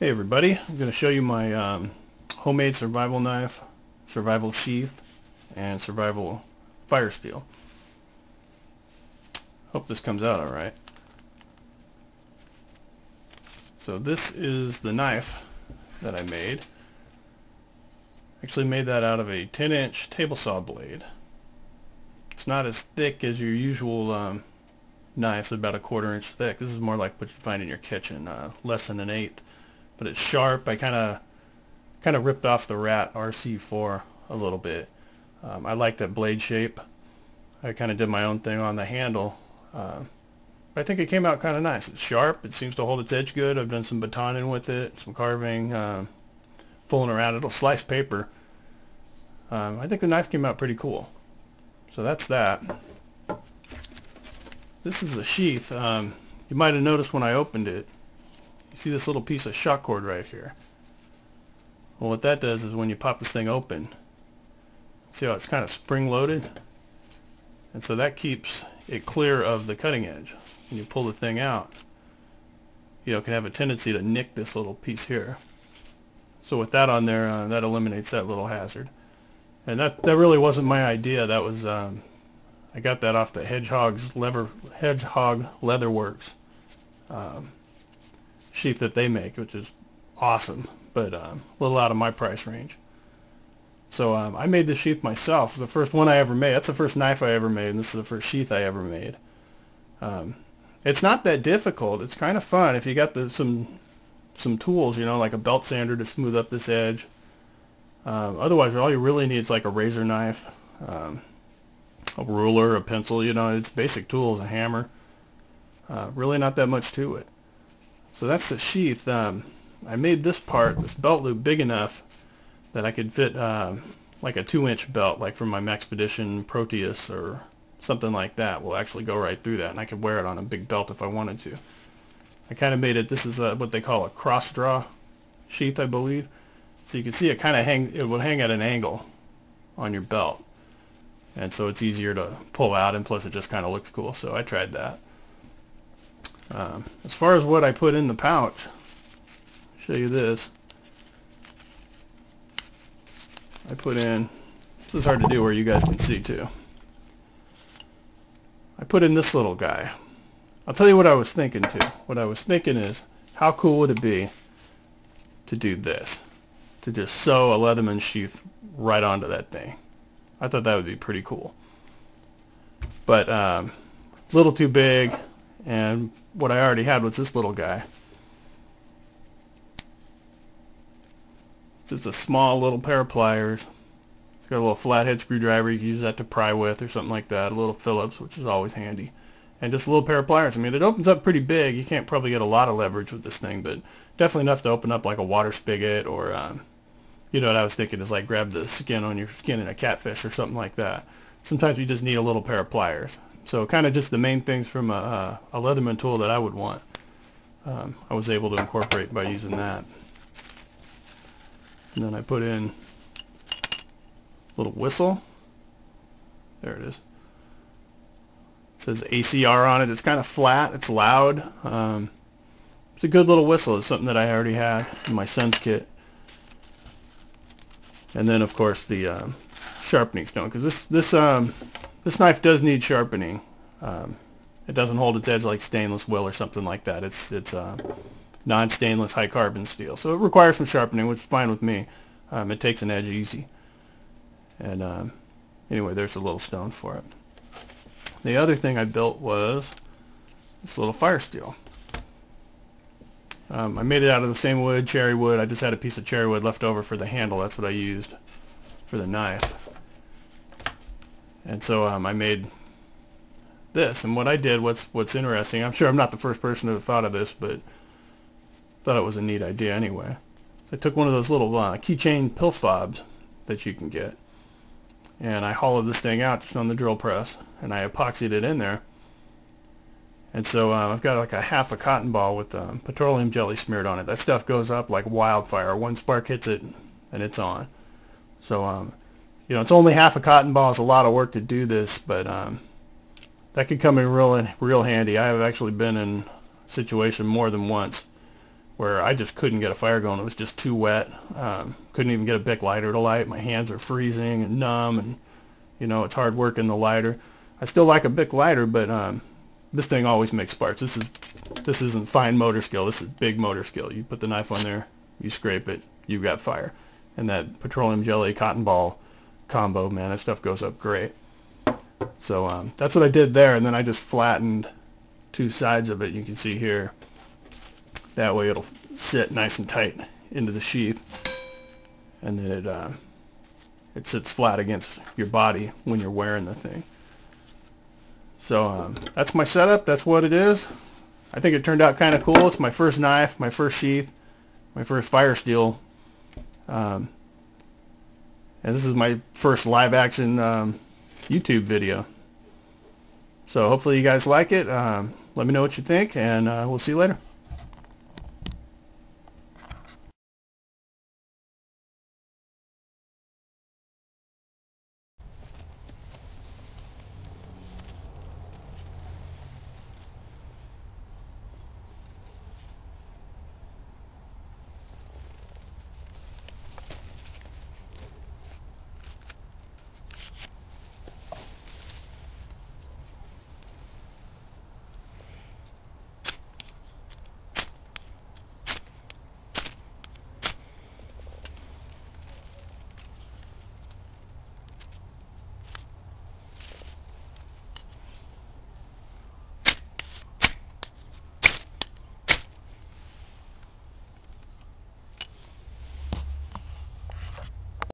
Hey everybody, I'm going to show you my homemade survival knife, survival sheath, and survival fire steel. Hope this comes out alright. So this is the knife that I made. Actually made that out of a 10-inch table saw blade. It's not as thick as your usual knife, it's about a 1/4 inch thick. This is more like what you find in your kitchen, less than an 1/8. But it's sharp. I kind of ripped off the Rat RC4 a little bit. I like that blade shape. I kind of did my own thing on the handle. But I think it came out kind of nice. It's sharp. It seems to hold its edge good. I've done some batoning with it, some carving, fooling around. It'll slice paper. I think the knife came out pretty cool. So that's that. This is a sheath. You might have noticed when I opened it, you see this little piece of shock cord right here. Well, what that does is when you pop this thing open, see how it's kind of spring loaded? And so that keeps it clear of the cutting edge. When you pull the thing out, it can have a tendency to nick this little piece here. So with that on there, that eliminates that little hazard. And that really wasn't my idea. That was I got that off the Hedgehog Leatherworks sheath that they make, which is awesome, but a little out of my price range. So I made this sheath myself. The first one I ever made. That's the first knife I ever made, and this is the first sheath I ever made. It's not that difficult. It's kind of fun if you got some tools, like a belt sander to smooth up this edge. Otherwise, all you really need is like a razor knife, a ruler, a pencil. It's basic tools, a hammer. Really not that much to it. So that's the sheath. I made this part, this belt loop, big enough that I could fit like a 2-inch belt, like from my Maxpedition Proteus or something like that. Will actually go right through that, and I could wear it on a big belt if I wanted to. I kind of made it. This is what they call a cross draw sheath, I believe. So you can see it kind of it will hang at an angle on your belt, and so it's easier to pull out, and plus it just kind of looks cool. So I tried that. As far as what I put in the pouch, I'll show you this. I put in, this is hard to do where you guys can see too. I put in this little guy. I'll tell you what I was thinking too. What I was thinking is, how cool would it be to do this? To just sew a Leatherman sheath right onto that thing. I thought that would be pretty cool. But a little too big. And what I already had was this little guy. It's just a small little pair of pliers. It's got a little flathead screwdriver. You can use that to pry with or something like that. A little Phillips, which is always handy. And just a little pair of pliers. I mean, it opens up pretty big. You can't probably get a lot of leverage with this thing, but definitely enough to open up like a water spigot, or what I was thinking is like grab the skin on your skin in a catfish or something like that. Sometimes you just need a little pair of pliers. So kind of just the main things from a Leatherman tool that I would want. I was able to incorporate by using that. And then I put in a little whistle. There it is. It says ACR on it. It's kind of flat. It's loud. It's a good little whistle. It's something that I already had in my son's kit. And then of course the sharpening stone, because this knife does need sharpening. It doesn't hold its edge like stainless will or something like that. It's non-stainless high carbon steel, so it requires some sharpening, which is fine with me. It takes an edge easy. And anyway, there's a little stone for it. The other thing I built was this little fire steel. I made it out of the same wood, cherry wood. I just had a piece of cherry wood left over for the handle. That's what I used for the knife. And so I made this, and what I did, what's interesting, I'm sure I'm not the first person to have thought of this, but thought it was a neat idea anyway. So I took one of those little keychain pill fobs that you can get, and I hollowed this thing out just on the drill press, and I epoxied it in there. And so I've got like a half a cotton ball with petroleum jelly smeared on it. That stuff goes up like wildfire. One spark hits it, and it's on. So it's only half a cotton ball. It's a lot of work to do this, but that could come in real handy. I have actually been in a situation more than once where I just couldn't get a fire going. It was just too wet. Couldn't even get a Bic lighter to light. My hands are freezing and numb, and you know, it's hard working the lighter. I still like a Bic lighter, but this thing always makes sparks. This isn't fine motor skill. This is big motor skill. You put the knife on there, you scrape it, you got fire. And that petroleum jelly cotton ball combo, man, that stuff goes up great. So that's what I did there, and then I just flattened two sides of it. You can see here. That way it'll sit nice and tight into the sheath, and then it sits flat against your body when you're wearing the thing. So that's my setup. That's what it is. I think it turned out kind of cool. It's my first knife, my first sheath, my first fire steel. And this is my first live action YouTube video. So hopefully you guys like it. Let me know what you think, and we'll see you later.